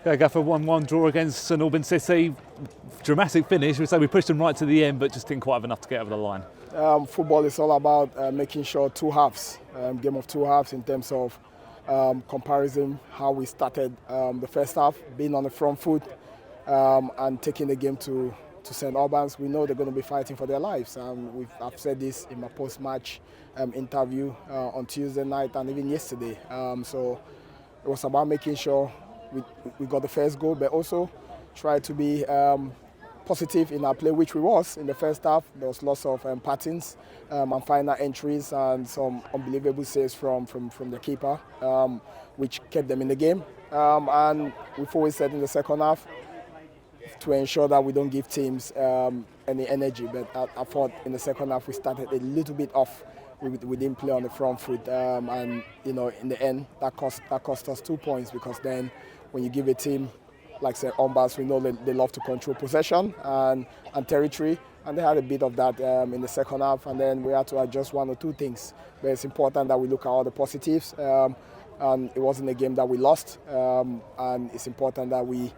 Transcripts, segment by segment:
Yeah, Gaffer 1-1 draw against St Albans City. Dramatic finish. We say we pushed them right to the end, but just didn't quite have enough to get over the line. Football is all about making sure two halves, game of two halves in terms of comparison, how we started the first half, being on the front foot and taking the game to St Albans. We know they're going to be fighting for their lives. I've said this in my post-match interview on Tuesday night and even yesterday. So it was about making sure we got the first goal, but also try to be positive in our play, which we was in the first half. There was lots of patterns and final entries and some unbelievable saves from the keeper, which kept them in the game. And we've always said in the second half to ensure that we don't give teams any energy. But I thought in the second half we started a little bit off. We didn't play on the front foot, and in the end that cost us 2 points, because then when you give a team like St Albans, we know they love to control possession and territory, and they had a bit of that in the second half, and then we had to adjust one or two things. But it's important that we look at all the positives, and it wasn't a game that we lost, and it's important that we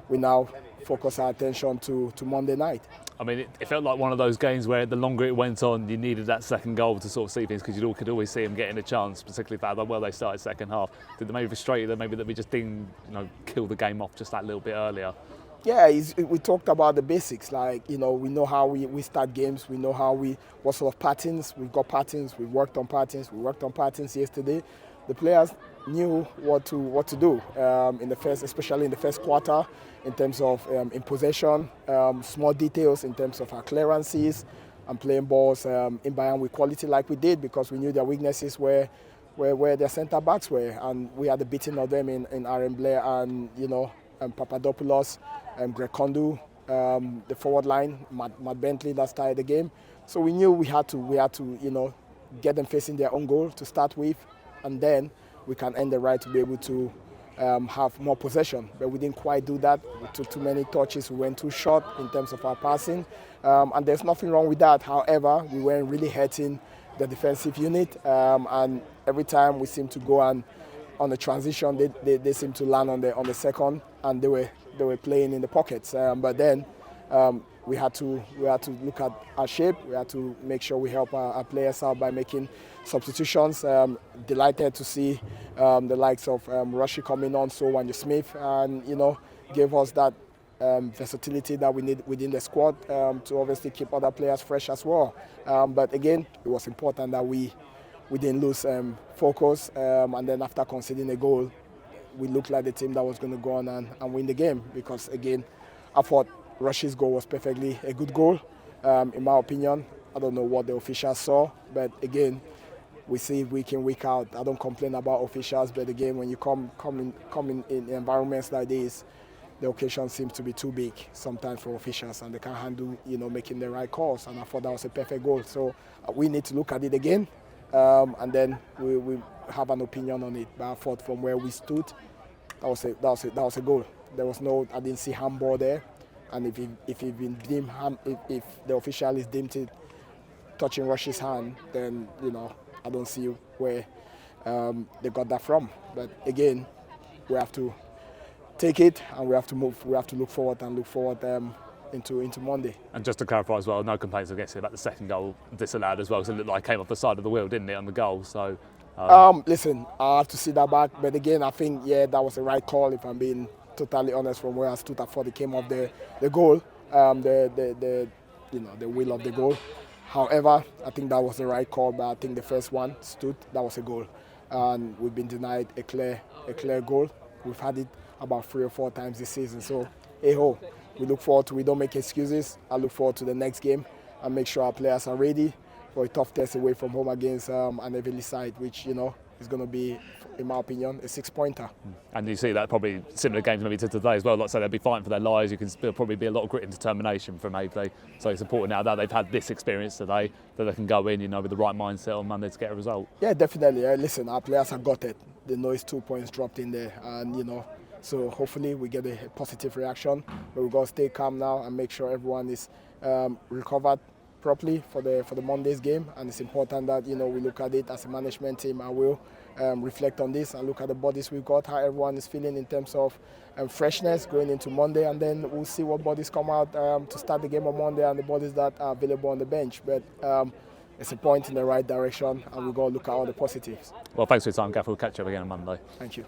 now focus our attention to Monday night. I mean, it felt like one of those games where the longer it went on, you needed that second goal to sort of see things, because you could always see them getting a chance, particularly for how well they started second half. Did they maybe frustrate you that maybe that we just didn't, kill the game off just that little bit earlier? Yeah, we talked about the basics. Like, we know how we start games. We know what sort of patterns. We've got patterns. We've worked on patterns. We worked on patterns yesterday. The players knew what to do especially in the first quarter, in terms of in possession, small details in terms of our clearances and playing balls in behind with quality like we did, because we knew their weaknesses where their centre backs were, and we had the beating of them in Aaron Blair and Papadopoulos, Greg Kondu, the forward line, Matt Bentley that started the game. So we knew we had to get them facing their own goal to start with, and then we can earn the right to be able to have more possession. But we didn't quite do that. We took too many touches. We went too short in terms of our passing, and there's nothing wrong with that. However, we weren't really hurting the defensive unit, and every time we seem to go on the transition, they seem to land on the second, and they were playing in the pockets. But then we had to look at our shape. We had to make sure we help our players out by making substitutions. Delighted to see the likes of Rushy coming on, so Wanya Smith, and gave us that versatility that we need within the squad to obviously keep other players fresh as well. But again, it was important that we didn't lose focus, and then after conceding a goal, we looked like the team that was going to go on and win the game, because again, I thought Rushy's goal was perfectly a good goal, in my opinion. I don't know what the officials saw, but again, we see week in, week out. I don't complain about officials, but again, when you come in environments like this, the occasion seems to be too big sometimes for officials, and they can't handle making the right calls. And I thought that was a perfect goal. So we need to look at it again, and then we have an opinion on it. But I thought from where we stood, that was a goal. I didn't see handball there. And if the official is deemed it touching Rush's hand, then I don't see where they got that from. But again, we have to take it, and we have to move. We have to look forward into Monday. And just to clarify as well, no complaints against it about the second goal disallowed as well, because it looked like it came off the side of the wheel, didn't it, on the goal? So listen, I have to see that back. But again, I think that was the right call. If I'm being totally honest, from where I stood, I thought it came off the goal, the wheel of the goal. However, I think that was the right call, but I think the first one stood. That was a goal, and we've been denied a clear goal. We've had it about 3 or 4 times this season. So, we look forward to. We don't make excuses. I look forward to the next game and make sure our players are ready for a tough test away from home against an Everly side, which is going to be, in my opinion, a 6-pointer. And you see that probably similar games maybe to today as well. Like I say, they'll be fighting for their lives. There'll probably be a lot of grit and determination from Everly. So it's important now that they've had this experience today that they can go in, with the right mindset on Monday to get a result. Yeah, definitely. Listen, our players have got it. They know it's 2 points dropped in there, and so hopefully we get a positive reaction. But we've got to stay calm now and make sure everyone is recovered properly for the Monday's game. And it's important that we look at it as a management team. I will reflect on this and look at the bodies we've got, how everyone is feeling in terms of freshness going into Monday, and then we'll see what bodies come out to start the game on Monday and the bodies that are available on the bench. But it's a point in the right direction, and we've got to look at all the positives. Well, thanks for your time, Gaffer. We'll catch up again on Monday. Thank you.